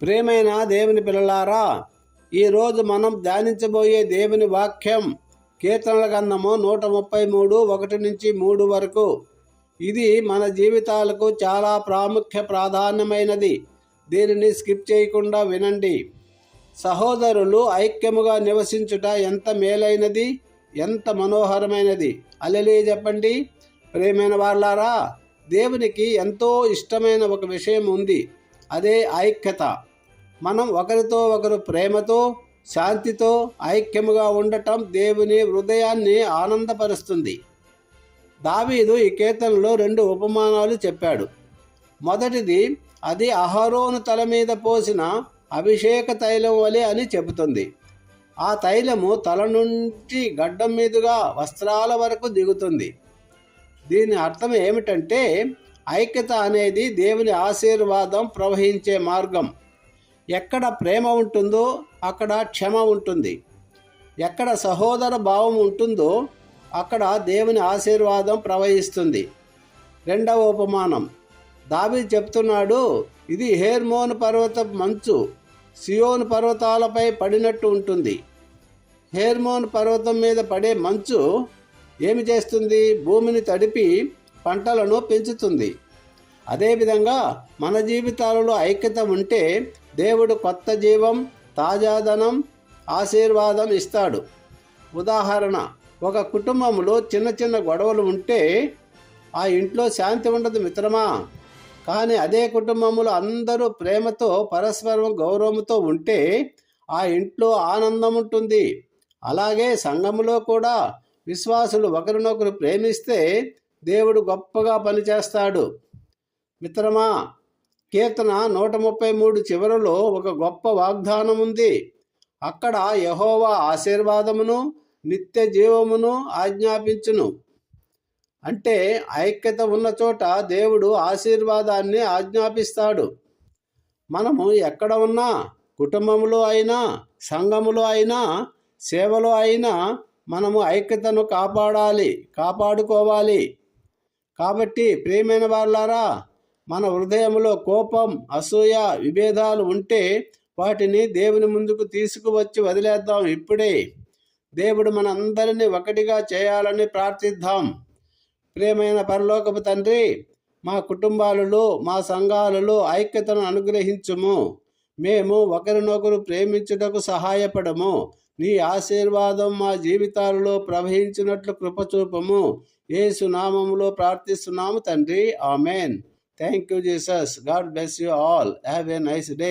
ప్రియమైన దేవుని పిల్లలారా, ఈరోజు మనం ధ్యానించబోయే దేవుని వాక్యం కీర్తనల గ్రంథము 133 1-3 వరకు. ఇది మన జీవితాలకు చాలా ప్రాధాన్యమైనది. దీనిని స్కిప్ చేయకుండా వినండి. సహోదరులు ఐక్యముగా నివసించుట ఎంత మేలైనది, ఎంత మనోహరమైనది. హల్లెలూయా చెప్పండి. ప్రియమైన వారలారా, దేవునికి ఎంతో ఇష్టమైన ఒక విషయం ఉంది. అదే ఐక్యత. మనం ఒకరితో ఒకరు ప్రేమతో, శాంతితో ఐక్యముగా ఉండటం దేవుని హృదయాన్ని ఆనందపరుస్తుంది. దావీదు ఈ కీర్తనలో 2 ఉపమానాలు చెప్పాడు. మొదటిది, అది అహరోను తల మీద పోసిన అభిషేక తైలం వలె అని చెబుతుంది. ఆ తైలము తల నుండి గడ్డం మీదుగా వస్త్రాల వరకు దిగుతుంది. దీని అర్థం ఏమిటంటే, ఐక్యత అనేది దేవుని ఆశీర్వాదం ప్రవహించే మార్గం. ఎక్కడ ప్రేమ ఉంటుందో అక్కడ క్షమ ఉంటుంది. ఎక్కడ సహోదర భావం ఉంటుందో అక్కడ దేవుని ఆశీర్వాదం ప్రవహిస్తుంది. రెండవ ఉపమానం, దావీదు చెప్తున్నాడు, ఇది హెర్మోను పర్వత మంచు సియోను పర్వతాలపై పడినట్టు ఉంటుంది. హెర్మోను పర్వతం మీద పడే మంచు ఏమి చేస్తుంది? భూమిని తడిపి పంటలను పెంచుతుంది. అదేవిధంగా మన జీవితాలలో ఐక్యత ఉంటే దేవుడు కొత్త జీవం, తాజాదనం, ఆశీర్వాదం ఇస్తాడు. ఉదాహరణ, ఒక కుటుంబంలో చిన్న చిన్న గొడవలు ఉంటే ఆ ఇంట్లో శాంతి ఉండదు మిత్రమా. కానీ అదే కుటుంబంలో అందరూ ప్రేమతో, పరస్పరం గౌరవంతో ఉంటే ఆ ఇంట్లో ఆనందం ఉంటుంది. అలాగే సంఘములో కూడా విశ్వాసులు ఒకరినొకరు ప్రేమిస్తే దేవుడు గొప్పగా పనిచేస్తాడు. మిత్రమా, కీర్తన 133 చివరలో ఒక గొప్ప వాగ్దానం ఉంది. అక్కడ యెహోవా ఆశీర్వాదమును, నిత్య జీవమును ఆజ్ఞాపించును. అంటే ఐక్యత ఉన్న చోట దేవుడు ఆశీర్వాదాన్ని ఆజ్ఞాపిస్తాడు. మనము ఎక్కడ ఉన్నా, కుటుంబంలో అయినా, సంఘములో అయినా, సేవలో అయినా మనము ఐక్యతను కాపాడుకోవాలి. కాబట్టి ప్రియమైన వారలారా, మన హృదయంలో కోపం, అసూయ, విభేదాలు ఉంటే వాటిని దేవుని ముందుకు తీసుకువచ్చి వదిలేద్దాం. ఇప్పుడే దేవుడు మన అందరినీ ఒకటిగా చేయాలని ప్రార్థిద్దాం. ప్రియమైన పరలోకపు తండ్రి, మా కుటుంబాలలో, మా సంఘాలలో ఐక్యతను అనుగ్రహించుము. మేము ఒకరినొకరు ప్రేమించుటకు సహాయపడము. నీ ఆశీర్వాదం మా జీవితాలలో ప్రవహించినట్లు కృపచూపము. యేసు నామములో ప్రార్థిస్తున్నాము తండ్రి. Amen. Thank you, Jesus. God bless you all. Have a nice day.